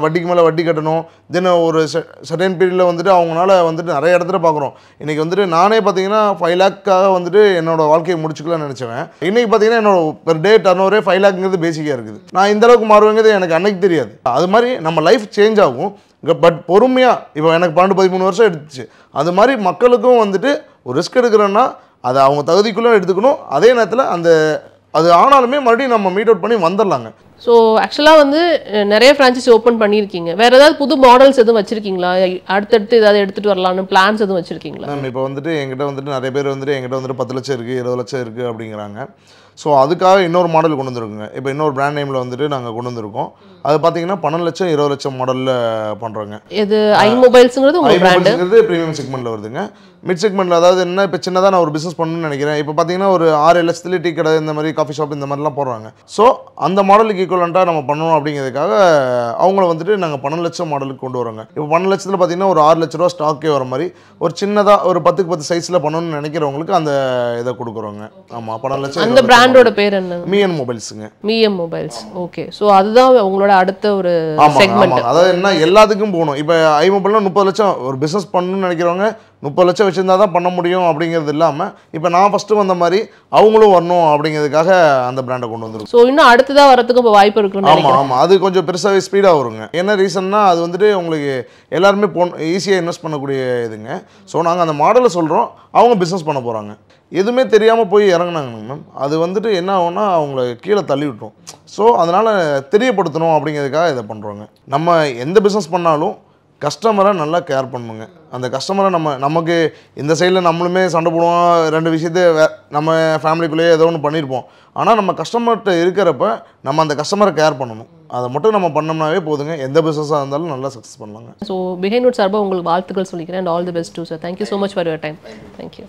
வட்டிக்கு மேலே வட்டி கட்டணும். தென் ஒரு சர்டன் பீரியடில் வந்துட்டு அவங்களால வந்துட்டு நிறைய இடத்துல பார்க்குறோம். இன்றைக்கி வந்துட்டு நானே பார்த்தீங்கன்னா 5 லேக்காக வந்துட்டு என்னோடய வாழ்க்கையை முடிச்சுக்கலாம்னு நினச்சேன். இன்றைக்கி பார்த்தீங்கன்னா என்னோட பெர் டே டர்ன் ஓவரே 5 லேக்குங்கிறது பேசிக்காக இருக்குது. நான் இந்த அளவுக்கு மாறுவேங்கிறது எனக்கு அன்னைக்கு தெரியாது. அது மாதிரி நம்ம லைஃப் சேஞ்ச் ஆகும். பட் பொறுமையாக, இப்போ எனக்கு 12-13 வருஷம் எடுத்துச்சு. அது மாதிரி மக்களுக்கும் வந்துட்டு ஒரு ரிஸ்க் எடுக்கிறோன்னா அதை அவங்க தகுதிக்குள்ளே எடுத்துக்கணும். அதே நேரத்தில் அது ஆனாலுமே மறுபடியும் நம்ம மீட் அவுட் பண்ணி வந்துடலாங்க. ஸோ ஆக்சுவலாக வந்து நிறைய ஃப்ரான்ச்சைசி ஓப்பன் பண்ணியிருக்கீங்க. வேறு ஏதாவது புது மாடல்ஸ் எதுவும் வச்சுருக்கீங்களா? அடுத்தடுத்து ஏதாவது எடுத்துகிட்டு வரலான்னு பிளான்ஸ் எதுவும் வச்சுருக்கீங்களா? இப்போ வந்துட்டு என்கிட்ட வந்துட்டு நிறைய பேர் வந்துட்டு என்கிட்ட வந்துட்டு 10 லட்சம் இருக்குது, 20 லட்சம் இருக்குது அப்படிங்கிறாங்க. ஸோ அதுக்காக இன்னொரு மாடல் கொண்டு வந்திருக்குங்க. இப்போ இன்னொரு பிராண்ட் நேமில் வந்துட்டு நாங்கள் கொண்டு வந்திருக்கோம். அது பார்த்தீங்கன்னா 12 லட்சம் 20 லட்சம் மாடலில் பண்ணுறோங்க. இது iMobiles-ங்கிறது உங்க பிராண்ட். iMobiles-ங்கிறது ப்ரீமியம் செக்மெண்ட்டில் வருதுங்க. மிட் செக்மெண்ட்டில் அதாவது என்ன இப்போ சின்னதாக நான் ஒரு பிஸ்னஸ் பண்ணணும்னு நினைக்கிறேன். இப்போ பார்த்தீங்கன்னா ஒரு 6-7 லட்சத்துலேயே டீ கடை இந்த மாதிரி காஃபி ஷாப் இந்த மாதிரிலாம் போடுறாங்க. ஸோ அந்த மாடலுக்கு ஈக்குவலண்ட்டாக நம்ம பண்ணணும் அப்படிங்கிறதுக்காக அவங்கள வந்துட்டு நாங்கள் 12 லட்சம் மாடலுக்கு கொண்டு வரோங்க. இப்போ 12 லட்சத்தில் பார்த்தீங்கன்னா ஒரு 6 லட்ச ரூபா ஸ்டாக்கே வர மாதிரி ஒரு சின்னதாக ஒரு 10க்கு 10 சைஸில் பண்ணணும்னு நினைக்கிறவங்களுக்கு அந்த இதை கொடுக்குறோங்க. ஆமாம், 12 லட்சம். அந்த பிராண்டோட பேர் என்ன? மீஎன் மொபைல்ஸுங்க. மீஎம் மொபைல்ஸ். ஓகே. ஸோ அதுதான் உங்களோட அடுத்த ஒரு செக்மெண்ட். அதாவது என்ன எல்லாத்துக்கும் போகணும். இப்போ iMobileனா 30 லட்சம் ஒரு பிஸ்னஸ் பண்ணணும்னு நினைக்கிறவங்க 30 லட்சம் வச்சுருந்தா தான் பண்ண முடியும் அப்படிங்கிறது இல்லாமல் இப்போ நான் ஃபஸ்ட்டு வந்த மாதிரி அவங்களும் வரணும் அப்படிங்கிறதுக்காக அந்த பிராண்டை கொண்டு வந்துருக்கோம். ஸோ இன்னும் அடுத்ததாக வரதுக்கு இப்போ வாய்ப்பு இருக்குன்னு நினைக்கிறேன். ஆமாம், அது கொஞ்சம் பெருசாகவே ஸ்பீடாக வருங்க. என்ன ரீசன்னா அது வந்துட்டு உங்களுக்கு எல்லாருமே ஈஸியாக இன்வெஸ்ட் பண்ணக்கூடிய இதுங்க. ஸோ நாங்கள் அந்த மாடலை சொல்கிறோம், அவங்க பிஸ்னஸ் பண்ண போகிறாங்க. எதுவுமே தெரியாமல் போய் இறங்குனாங்க மேம், அது வந்துட்டு என்ன ஆகும்னா அவங்கள கீழே தள்ளி விட்டோம். ஸோ அதனால் தெரியப்படுத்தணும் அப்படிங்கிறதுக்காக இதை பண்ணுறோங்க. நம்ம எந்த பிஸ்னஸ் பண்ணாலும் கஸ்டமரை நல்லா கேர் பண்ணுங்க. அந்த கஸ்டமரை நமக்கு இந்த சைடில் நம்மளுமே சண்டை போடுவோம், 2 விஷயத்தை நம்ம ஃபேமிலிக்குள்ளேயே ஏதோ ஒன்று பண்ணியிருப்போம். ஆனால் நம்ம கஸ்டமர்கிட்ட இருக்கிறப்ப நம்ம அந்த கஸ்டமரை கேர் பண்ணணும். அதை மட்டும் நம்ம பண்ணோம்னாவே போதுங்க, எந்த பிஸ்னஸாக இருந்தாலும் நல்லா சக்ஸஸ் பண்ணலாங்க. ஸோ பிஹைண்ட் சார்பாக உங்களுக்கு வாழ்த்துக்கள் சொல்லிக்கிறேன். And all the best too sir. Thank you so much for your time. Thank you.